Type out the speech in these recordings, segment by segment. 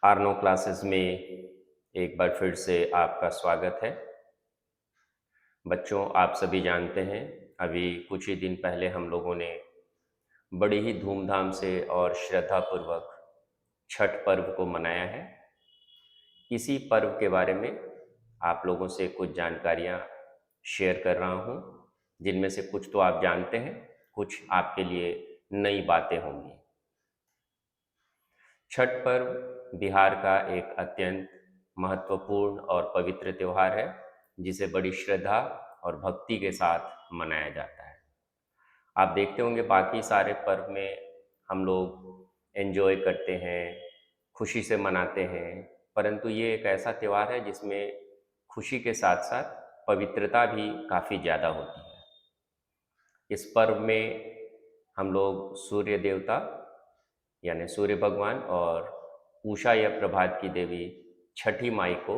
आर्नो classes में एक बार फिर से आपका स्वागत है। बच्चों, आप सभी जानते हैं, अभी कुछ ही दिन पहले हम लोगों ने बड़ी ही धूमधाम से और श्रद्धापूर्वक छठ पर्व को मनाया है। इसी पर्व के बारे में आप लोगों से कुछ जानकारियाँ शेयर कर रहा हूँ, जिनमें से कुछ तो आप जानते हैं, कुछ आपके लिए नई बातें होंगी। छठ पर्व बिहार का एक अत्यंत महत्वपूर्ण और पवित्र त्योहार है, जिसे बड़ी श्रद्धा और भक्ति के साथ मनाया जाता है। आप देखते होंगे बाकी सारे पर्व में हम लोग एंजॉय करते हैं, खुशी से मनाते हैं, परंतु ये एक ऐसा त्योहार है जिसमें खुशी के साथ साथ पवित्रता भी काफ़ी ज़्यादा होती है। इस पर्व में हम लोग सूर्य देवता यानी सूर्य भगवान और उषा या प्रभात की देवी छठी माई को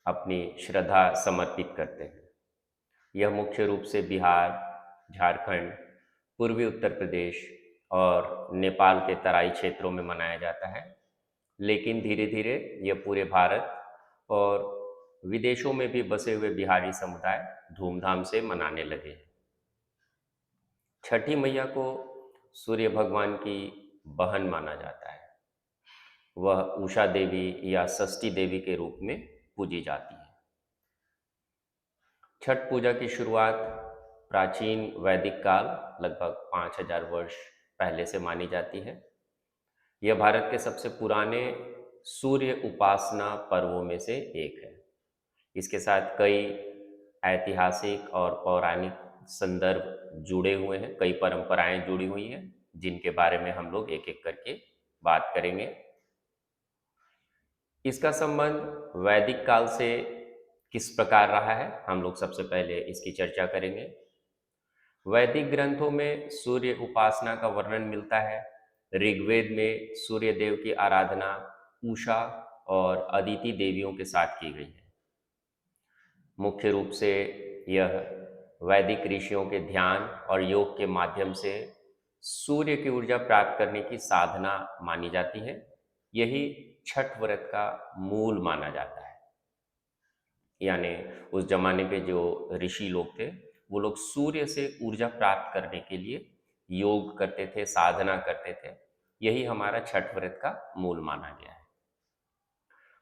अपनी श्रद्धा समर्पित करते हैं। यह मुख्य रूप से बिहार, झारखंड, पूर्वी उत्तर प्रदेश और नेपाल के तराई क्षेत्रों में मनाया जाता है, लेकिन धीरे धीरे यह पूरे भारत और विदेशों में भी बसे हुए बिहारी समुदाय धूमधाम से मनाने लगे हैं। छठी मैया को सूर्य भगवान की बहन माना जाता है। वह उषा देवी या षष्ठी देवी के रूप में पूजी जाती है। छठ पूजा की शुरुआत प्राचीन वैदिक काल लगभग 5000 वर्ष पहले से मानी जाती है। यह भारत के सबसे पुराने सूर्य उपासना पर्वों में से एक है। इसके साथ कई ऐतिहासिक और पौराणिक संदर्भ जुड़े हुए हैं, कई परंपराएं जुड़ी हुई हैं, जिनके बारे में हम लोग एक एक करके बात करेंगे। इसका संबंध वैदिक काल से किस प्रकार रहा है, हम लोग सबसे पहले इसकी चर्चा करेंगे। वैदिक ग्रंथों में सूर्य उपासना का वर्णन मिलता है। ऋग्वेद में सूर्य देव की आराधना उषा और अदिति देवियों के साथ की गई है। मुख्य रूप से यह वैदिक ऋषियों के ध्यान और योग के माध्यम से सूर्य की ऊर्जा प्राप्त करने की साधना मानी जाती है। यही छठ व्रत का मूल माना जाता है। यानी उस जमाने पे जो ऋषि लोग थे, वो लोग सूर्य से ऊर्जा प्राप्त करने के लिए योग करते थे, साधना करते थे। यही हमारा छठ व्रत का मूल माना गया है।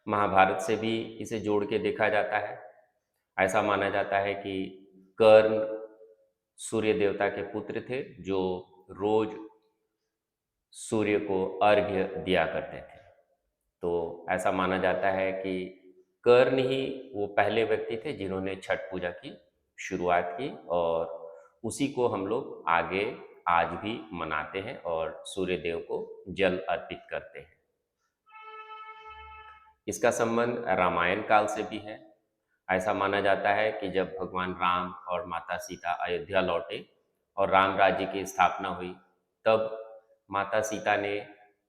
महाभारत से भी इसे जोड़ के देखा जाता है। ऐसा माना जाता है कि कर्ण सूर्य देवता के पुत्र थे, जो रोज सूर्य को अर्घ्य दिया करते थे। तो ऐसा माना जाता है कि कर्ण ही वो पहले व्यक्ति थे जिन्होंने छठ पूजा की शुरुआत की, और उसी को हम लोग आगे आज भी मनाते हैं और सूर्य देव को जल अर्पित करते हैं। इसका संबंध रामायण काल से भी है। ऐसा माना जाता है कि जब भगवान राम और माता सीता अयोध्या लौटे और राम राज्य की स्थापना हुई, तब माता सीता ने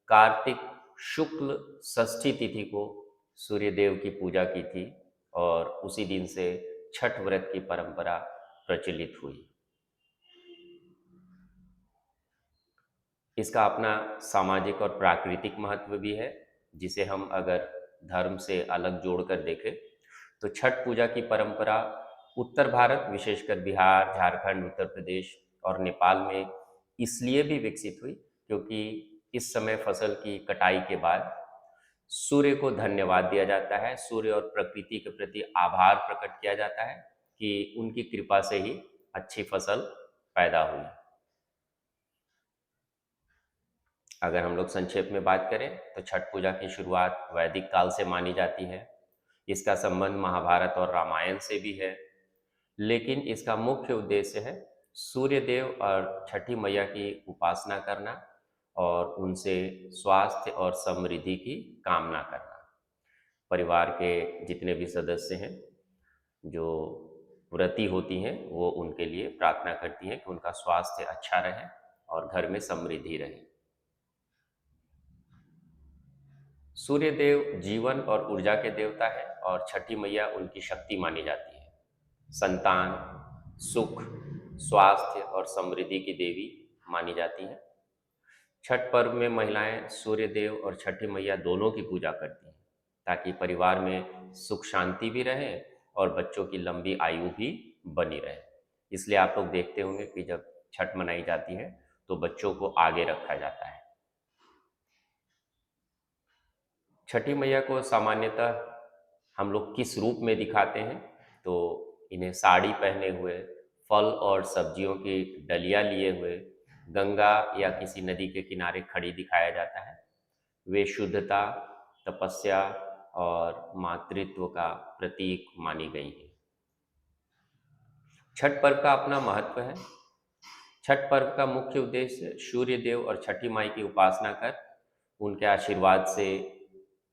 कार्तिक शुक्ल षष्ठी तिथि को सूर्य देव की पूजा की थी, और उसी दिन से छठ व्रत की परंपरा प्रचलित हुई। इसका अपना सामाजिक और प्राकृतिक महत्व भी है, जिसे हम अगर धर्म से अलग जोड़कर देखें तो छठ पूजा की परंपरा उत्तर भारत, विशेषकर बिहार, झारखंड, उत्तर प्रदेश और नेपाल में इसलिए भी विकसित हुई क्योंकि इस समय फसल की कटाई के बाद सूर्य को धन्यवाद दिया जाता है, सूर्य और प्रकृति के प्रति आभार प्रकट किया जाता है कि उनकी कृपा से ही अच्छी फसल पैदा हुई। अगर हम लोग संक्षेप में बात करें तो छठ पूजा की शुरुआत वैदिक काल से मानी जाती है। इसका संबंध महाभारत और रामायण से भी है, लेकिन इसका मुख्य उद्देश्य है सूर्य देव और छठी मैया की उपासना करना और उनसे स्वास्थ्य और समृद्धि की कामना करना। परिवार के जितने भी सदस्य हैं, जो व्रती होती हैं, वो उनके लिए प्रार्थना करती हैं कि उनका स्वास्थ्य अच्छा रहे और घर में समृद्धि रहे। सूर्य देव जीवन और ऊर्जा के देवता है और छठी मैया उनकी शक्ति मानी जाती है। संतान, सुख, स्वास्थ्य और समृद्धि की देवी मानी जाती है। छठ पर्व में महिलाएं सूर्य देव और छठी मैया दोनों की पूजा करती हैं ताकि परिवार में सुख शांति भी रहे और बच्चों की लंबी आयु भी बनी रहे। इसलिए आप लोग देखते होंगे कि जब छठ मनाई जाती है तो बच्चों को आगे रखा जाता है। छठी मैया को सामान्यतः हम लोग किस रूप में दिखाते हैं, तो इन्हें साड़ी पहने हुए, फल और सब्जियों की डलिया लिए हुए गंगा या किसी नदी के किनारे खड़ी दिखाया जाता है। वे शुद्धता, तपस्या और मातृत्व का प्रतीक मानी गई है। छठ पर्व का अपना महत्व है। छठ पर्व का मुख्य उद्देश्य सूर्य देव और छठी माई की उपासना कर उनके आशीर्वाद से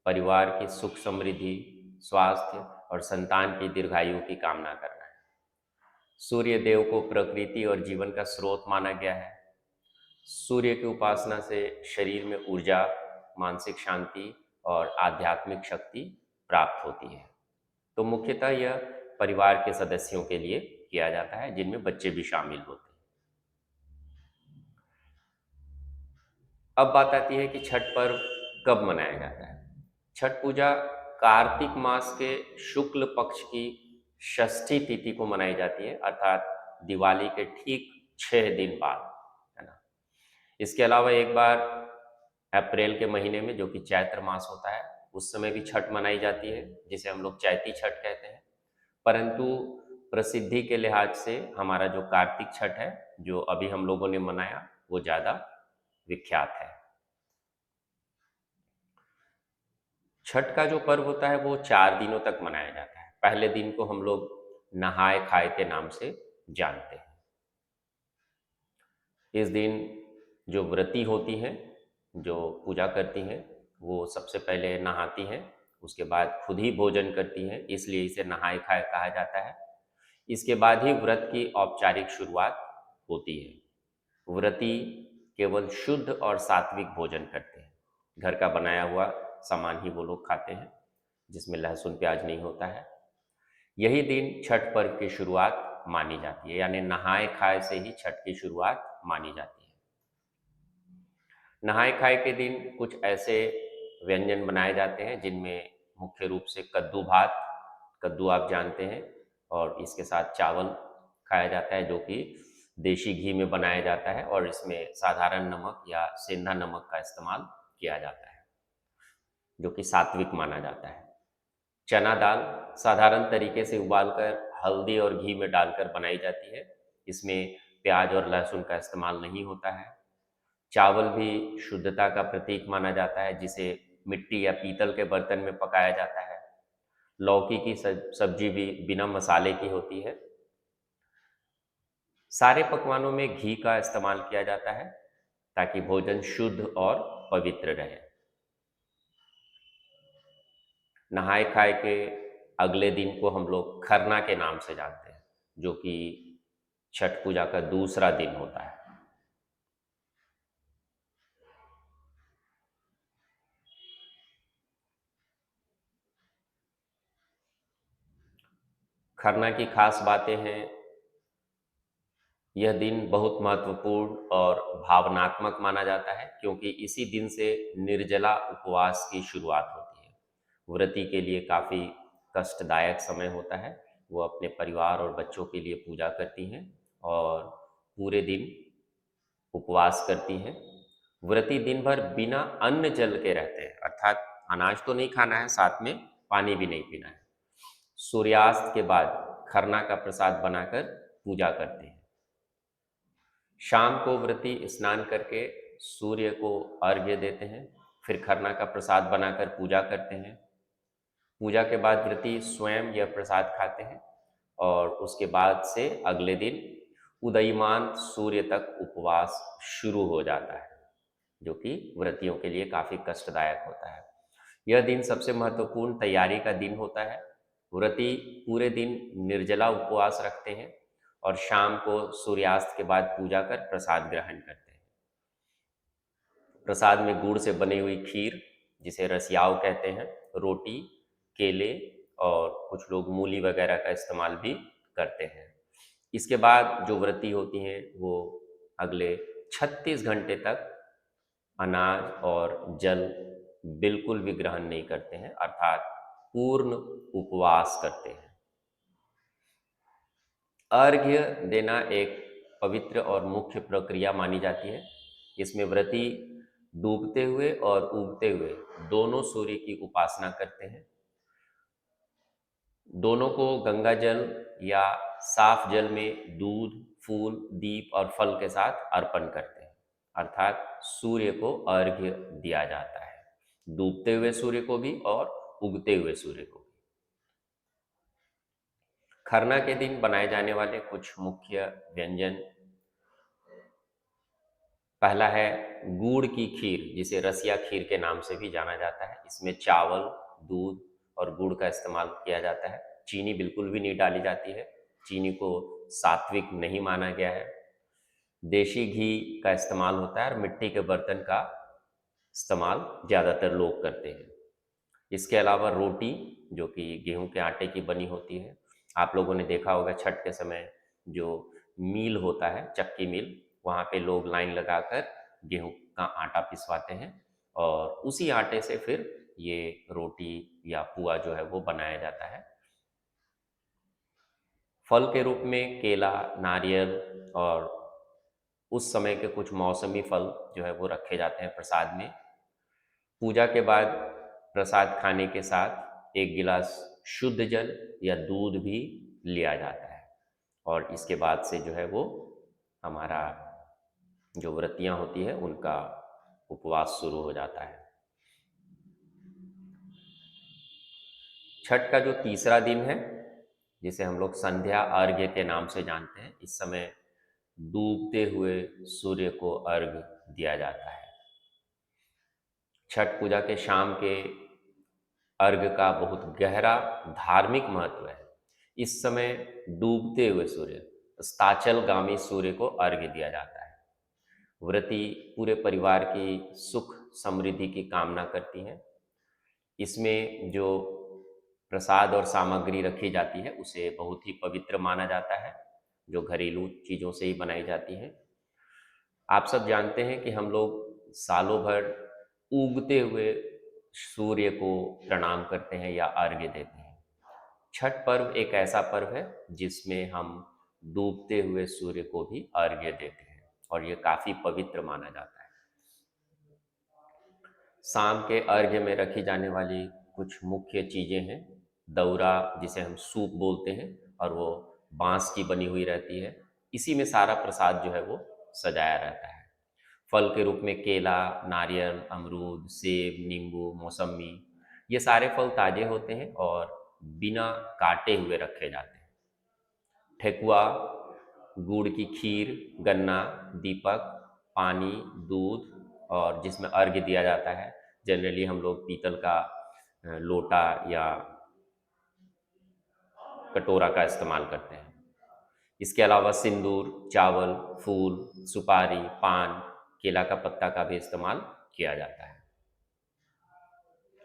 परिवार की सुख समृद्धि, स्वास्थ्य और संतान की दीर्घायु की कामना करना है। सूर्य देव को प्रकृति और जीवन का स्रोत माना गया है। सूर्य की उपासना से शरीर में ऊर्जा, मानसिक शांति और आध्यात्मिक शक्ति प्राप्त होती है। तो मुख्यतः यह परिवार के सदस्यों के लिए किया जाता है, जिनमें बच्चे भी शामिल होते हैं। अब बात आती है कि छठ पर्व कब मनाया जाता है। छठ पूजा कार्तिक मास के शुक्ल पक्ष की षष्ठी तिथि को मनाई जाती है, अर्थात दिवाली के ठीक 6 दिन बाद, है ना। इसके अलावा एक बार अप्रैल के महीने में, जो कि चैत्र मास होता है, उस समय भी छठ मनाई जाती है, जिसे हम लोग चैती छठ कहते हैं। परंतु प्रसिद्धि के लिहाज से हमारा जो कार्तिक छठ है, जो अभी हम लोगों ने मनाया, वो ज़्यादा विख्यात है। छठ का जो पर्व होता है वो 4 दिनों तक मनाया जाता है। पहले दिन को हम लोग नहाए खाए के नाम से जानते हैं। इस दिन जो व्रती होती हैं, जो पूजा करती हैं, वो सबसे पहले नहाती हैं, उसके बाद खुद ही भोजन करती हैं, इसलिए इसे नहाए खाए कहा जाता है। इसके बाद ही व्रत की औपचारिक शुरुआत होती है। व्रती केवल शुद्ध और सात्विक भोजन करते हैं। घर का बनाया हुआ सामान ही वो लोग खाते हैं, जिसमें लहसुन प्याज नहीं होता है। यही दिन छठ पर्व की शुरुआत मानी जाती है, यानी नहाए खाए से ही छठ की शुरुआत मानी जाती है। नहाए खाए के दिन कुछ ऐसे व्यंजन बनाए जाते हैं जिनमें मुख्य रूप से कद्दू भात, कद्दू आप जानते हैं, और इसके साथ चावल खाया जाता है, जो कि देशी घी में बनाया जाता है, और इसमें साधारण नमक या सेंधा नमक का इस्तेमाल किया जाता है, जो कि सात्विक माना जाता है। चना दाल साधारण तरीके से उबालकर हल्दी और घी में डालकर बनाई जाती है। इसमें प्याज और लहसुन का इस्तेमाल नहीं होता है। चावल भी शुद्धता का प्रतीक माना जाता है, जिसे मिट्टी या पीतल के बर्तन में पकाया जाता है। लौकी की सब्जी भी बिना मसाले की होती है। सारे पकवानों में घी का इस्तेमाल किया जाता है ताकि भोजन शुद्ध और पवित्र रहे। नहाए खाए के अगले दिन को हम लोग खरना के नाम से जानते हैं, जो कि छठ पूजा का दूसरा दिन होता है। खरना की खास बातें हैं। यह दिन बहुत महत्वपूर्ण और भावनात्मक माना जाता है, क्योंकि इसी दिन से निर्जला उपवास की शुरुआत होती है। व्रती के लिए काफ़ी कष्टदायक समय होता है। वो अपने परिवार और बच्चों के लिए पूजा करती हैं और पूरे दिन उपवास करती हैं। व्रती दिन भर बिना अन्न जल के रहते हैं, अर्थात अनाज तो नहीं खाना है, साथ में पानी भी नहीं पीना है। सूर्यास्त के बाद खरना का प्रसाद बनाकर पूजा करते हैं। शाम को व्रती स्नान करके सूर्य को अर्घ्य देते हैं, फिर खरना का प्रसाद बनाकर पूजा करते हैं। पूजा के बाद व्रती स्वयं यह प्रसाद खाते हैं और उसके बाद से अगले दिन उदयमान सूर्य तक उपवास शुरू हो जाता है, जो कि व्रतियों के लिए काफ़ी कष्टदायक होता है। यह दिन सबसे महत्वपूर्ण तैयारी का दिन होता है। व्रती पूरे दिन निर्जला उपवास रखते हैं और शाम को सूर्यास्त के बाद पूजा कर प्रसाद ग्रहण करते हैं। प्रसाद में गुड़ से बनी हुई खीर, जिसे रसियाव कहते हैं, रोटी, केले और कुछ लोग मूली वगैरह का इस्तेमाल भी करते हैं। इसके बाद जो व्रती होती हैं वो अगले 36 घंटे तक अनाज और जल बिल्कुल भी ग्रहण नहीं करते हैं, अर्थात पूर्ण उपवास करते हैं। अर्घ्य देना एक पवित्र और मुख्य प्रक्रिया मानी जाती है। इसमें व्रती डूबते हुए और उगते हुए दोनों सूर्य की उपासना करते हैं। दोनों को गंगा जल या साफ जल में दूध, फूल, दीप और फल के साथ अर्पण करते हैं, अर्थात सूर्य को अर्घ्य दिया जाता है, डूबते हुए सूर्य को भी और उगते हुए सूर्य को भी। खरना के दिन बनाए जाने वाले कुछ मुख्य व्यंजन, पहला है गुड़ की खीर, जिसे रसिया खीर के नाम से भी जाना जाता है। इसमें चावल, दूध और गुड़ का इस्तेमाल किया जाता है। चीनी बिल्कुल भी नहीं डाली जाती है, चीनी को सात्विक नहीं माना गया है। देशी घी का इस्तेमाल होता है और मिट्टी के बर्तन का इस्तेमाल ज़्यादातर लोग करते हैं। इसके अलावा रोटी, जो कि गेहूं के आटे की बनी होती है। आप लोगों ने देखा होगा छठ के समय जो मील होता है, चक्की मील, वहाँ पे लोग लाइन लगाकर गेहूं का आटा पिसवाते हैं और उसी आटे से फिर ये रोटी या पुआ जो है वो बनाया जाता है। फल के रूप में केला, नारियल और उस समय के कुछ मौसमी फल जो है वो रखे जाते हैं प्रसाद में। पूजा के बाद प्रसाद खाने के साथ एक गिलास शुद्ध जल या दूध भी लिया जाता है और इसके बाद से जो है वो हमारा जो व्रतियां होती है उनका उपवास शुरू हो जाता है। छठ का जो तीसरा दिन है, जिसे हम लोग संध्या अर्घ्य के नाम से जानते हैं, इस समय डूबते हुए सूर्य को अर्घ्य दिया जाता है। छठ पूजा के शाम के अर्घ्य का बहुत गहरा धार्मिक महत्व है। इस समय डूबते हुए सूर्य, अस्ताचलगामी सूर्य को अर्घ्य दिया जाता है। व्रती पूरे परिवार की सुख समृद्धि की कामना करती हैं। इसमें जो प्रसाद और सामग्री रखी जाती है उसे बहुत ही पवित्र माना जाता है, जो घरेलू चीज़ों से ही बनाई जाती है। आप सब जानते हैं कि हम लोग सालों भर उगते हुए सूर्य को प्रणाम करते हैं या अर्घ्य देते हैं। छठ पर्व एक ऐसा पर्व है जिसमें हम डूबते हुए सूर्य को भी अर्घ्य देते हैं और ये काफ़ी पवित्र माना जाता है। शाम के अर्घ्य में रखी जाने वाली कुछ मुख्य चीज़ें हैं। दौरा, जिसे हम सूप बोलते हैं, और वो बांस की बनी हुई रहती है। इसी में सारा प्रसाद जो है वो सजाया रहता है। फल के रूप में केला, नारियल, अमरूद, सेब, नींबू, मौसमी, ये सारे फल ताजे होते हैं और बिना काटे हुए रखे जाते हैं। ठेकुआ, गुड़ की खीर, गन्ना, दीपक, पानी, दूध और जिसमें अर्घ्य दिया जाता है। जनरली हम लोग पीतल का लोटा या कटोरा का इस्तेमाल करते हैं। इसके अलावा सिंदूर, चावल, फूल, सुपारी, पान, केला का पत्ता का भी इस्तेमाल किया जाता है।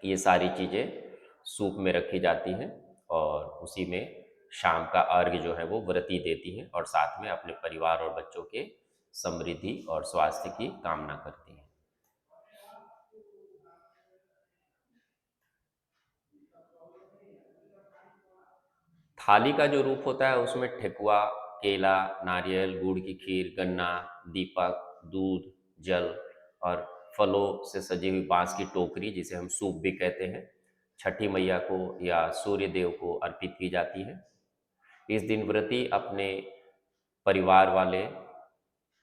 ये सारी चीज़ें सूप में रखी जाती हैं और उसी में शाम का अर्घ्य जो है वो व्रती देती हैं और साथ में अपने परिवार और बच्चों के समृद्धि और स्वास्थ्य की कामना करती हैं। थाली का जो रूप होता है उसमें ठेकुआ, केला, नारियल, गुड़ की खीर, गन्ना, दीपक, दूध, जल और फलों से सजी हुई बांस की टोकरी, जिसे हम सूप भी कहते हैं, छठी मैया को या सूर्य देव को अर्पित की जाती है। इस दिन व्रती अपने परिवार वाले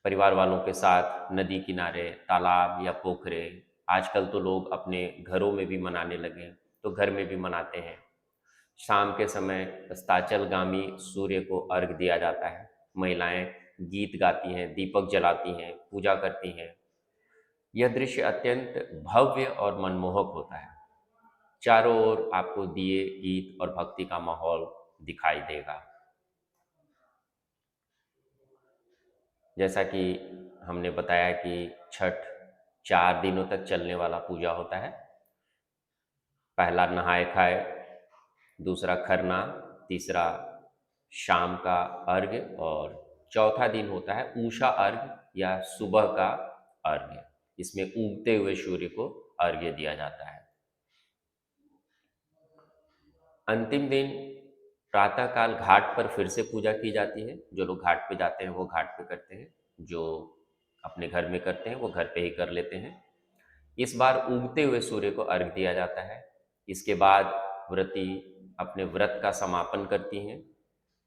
परिवार वालों के साथ नदी किनारे, तालाब या पोखरे, आजकल तो लोग अपने घरों में भी मनाने लगे हैं, तो घर में भी मनाते हैं। शाम के समय अस्ताचलगामी सूर्य को अर्घ दिया जाता है। महिलाएं गीत गाती हैं, दीपक जलाती हैं, पूजा करती हैं। यह दृश्य अत्यंत भव्य और मनमोहक होता है। चारों ओर आपको दिए, गीत और भक्ति का माहौल दिखाई देगा। जैसा कि हमने बताया कि छठ 4 दिनों तक चलने वाला पूजा होता है। पहला नहाए खाए, दूसरा खरना, तीसरा शाम का अर्घ्य और चौथा दिन होता है उषा अर्घ्य या सुबह का अर्घ्य। इसमें उगते हुए सूर्य को अर्घ्य दिया जाता है। अंतिम दिन प्रातःकाल घाट पर फिर से पूजा की जाती है। जो लोग घाट पे जाते हैं वो घाट पे करते हैं, जो अपने घर में करते हैं वो घर पे ही कर लेते हैं। इस बार उगते हुए सूर्य को अर्घ दिया जाता है। इसके बाद व्रती अपने व्रत का समापन करती हैं,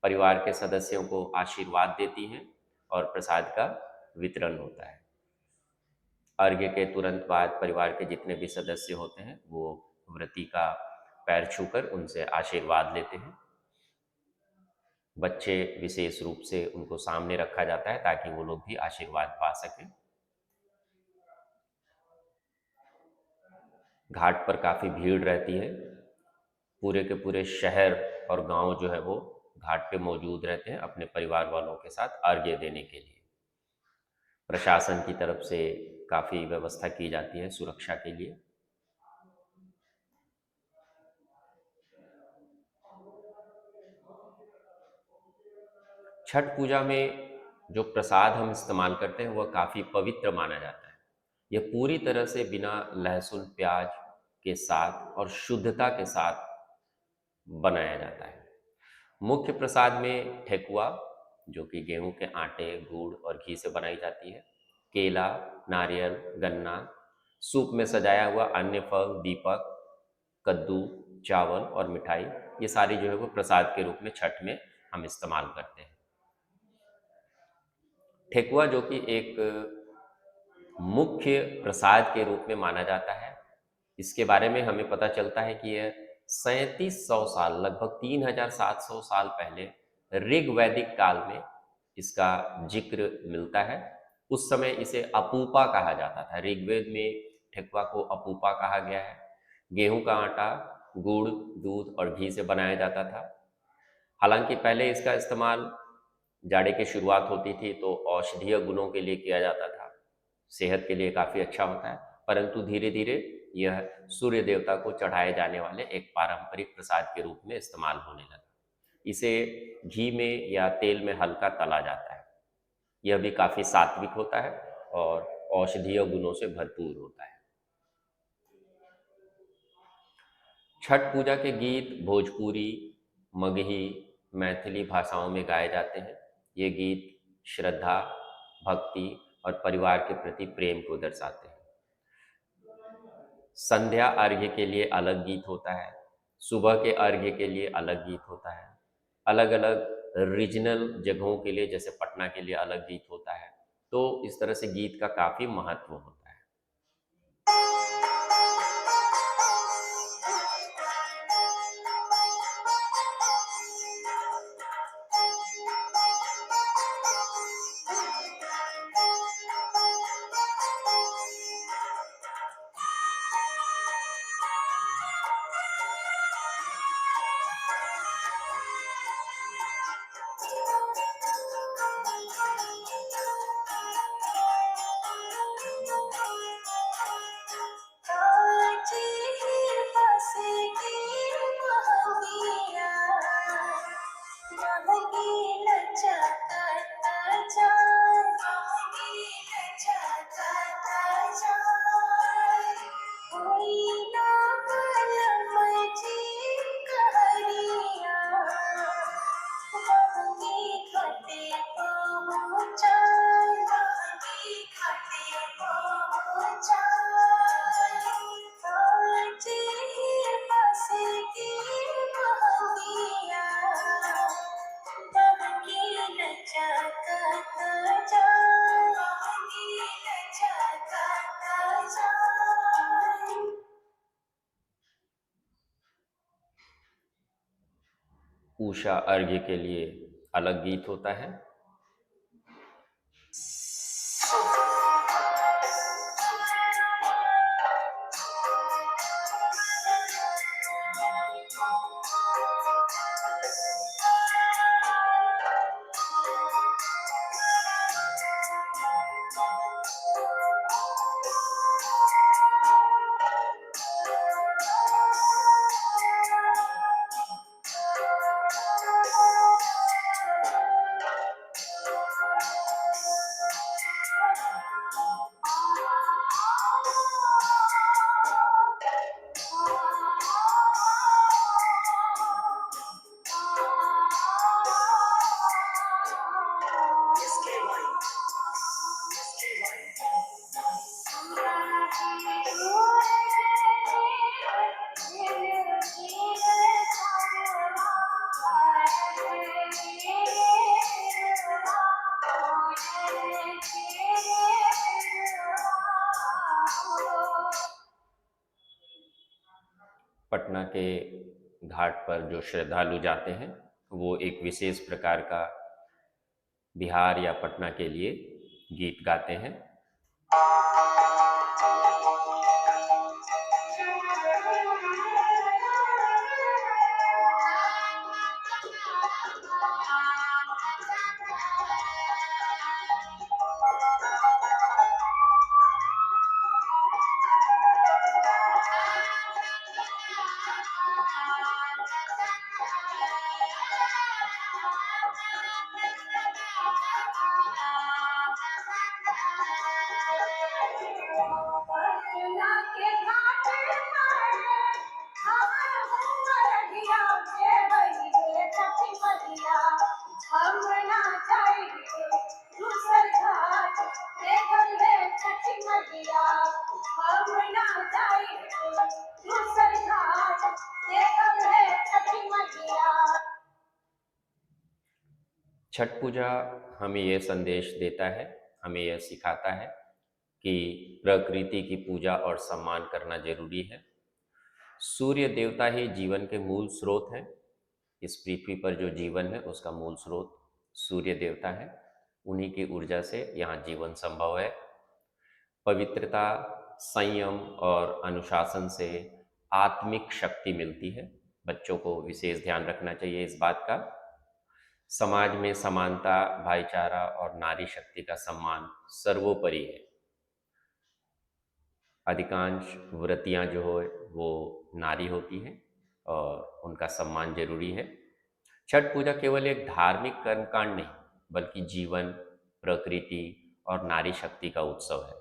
परिवार के सदस्यों को आशीर्वाद देती हैं और प्रसाद का वितरण होता है। अर्घ्य के तुरंत बाद परिवार के जितने भी सदस्य होते हैं वो व्रती का पैर छूकर उनसे आशीर्वाद लेते हैं। बच्चे विशेष रूप से उनको सामने रखा जाता है ताकि वो लोग भी आशीर्वाद पा सकें। घाट पर काफ़ी भीड़ रहती है। पूरे के पूरे शहर और गांव जो है वो घाट पे मौजूद रहते हैं अपने परिवार वालों के साथ अर्घ्य देने के लिए। प्रशासन की तरफ से काफ़ी व्यवस्था की जाती है सुरक्षा के लिए। छठ पूजा में जो प्रसाद हम इस्तेमाल करते हैं वह काफ़ी पवित्र माना जाता है। यह पूरी तरह से बिना लहसुन प्याज के साथ और शुद्धता के साथ बनाया जाता है। मुख्य प्रसाद में ठेकुआ, जो कि गेहूं के आटे, गुड़ और घी से बनाई जाती है, केला, नारियल, गन्ना, सूप में सजाया हुआ अन्य फल, दीपक, कद्दू, चावल और मिठाई, ये सारी जो है वो प्रसाद के रूप में छठ में हम इस्तेमाल करते हैं। ठेकुआ जो कि एक मुख्य प्रसाद के रूप में माना जाता है, इसके बारे में हमें पता चलता है कि यह 3700 साल, लगभग 3700 साल पहले ऋग वैदिक काल में इसका जिक्र मिलता है। उस समय इसे अपूपा कहा जाता था। ऋग्वेद में ठेकुआ को अपूपा कहा गया है। गेहूं का आटा, गुड़, दूध और घी से बनाया जाता था। हालांकि पहले इसका इस्तेमाल जाड़े की शुरुआत होती थी तो औषधीय गुणों के लिए किया जाता था, सेहत के लिए काफ़ी अच्छा होता है, परंतु धीरे धीरे यह सूर्य देवता को चढ़ाए जाने वाले एक पारंपरिक प्रसाद के रूप में इस्तेमाल होने लगा। इसे घी में या तेल में हल्का तला जाता है। यह भी काफ़ी सात्विक होता है और औषधीय गुणों से भरपूर होता है। छठ पूजा के गीत भोजपुरी, मगही, मैथिली भाषाओं में गाए जाते हैं। ये गीत श्रद्धा, भक्ति और परिवार के प्रति प्रेम को दर्शाते हैं। संध्या अर्घ्य के लिए अलग गीत होता है, सुबह के अर्घ्य के लिए अलग गीत होता है। अलग अलग रीजनल जगहों के लिए, जैसे पटना के लिए अलग गीत होता है। तो इस तरह से गीत का काफ़ी महत्व होता है। उषा अर्घ्य के लिए अलग गीत होता है। पटना के घाट पर जो श्रद्धालु जाते हैं वो एक विशेष प्रकार का बिहार या पटना के लिए गीत गाते हैं। छठ पूजा हमें यह संदेश देता है, हमें यह सिखाता है कि प्रकृति की पूजा और सम्मान करना जरूरी है। सूर्य देवता ही जीवन के मूल स्रोत हैं। इस पृथ्वी पर जो जीवन है उसका मूल स्रोत सूर्य देवता है। उन्हीं की ऊर्जा से यहाँ जीवन संभव है। पवित्रता, संयम और अनुशासन से आत्मिक शक्ति मिलती है। बच्चों को विशेष ध्यान रखना चाहिए इस बात का। समाज में समानता, भाईचारा और नारी शक्ति का सम्मान सर्वोपरि है। अधिकांश व्रतियां जो हो वो नारी होती हैं और उनका सम्मान जरूरी है। छठ पूजा केवल एक धार्मिक कर्मकांड नहीं बल्कि जीवन, प्रकृति और नारी शक्ति का उत्सव है।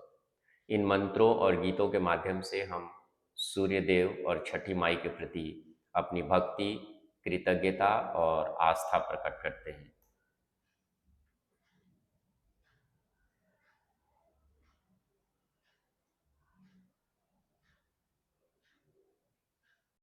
इन मंत्रों और गीतों के माध्यम से हम सूर्य देव और छठी माई के प्रति अपनी भक्ति, कृतज्ञता और आस्था प्रकट करते हैं।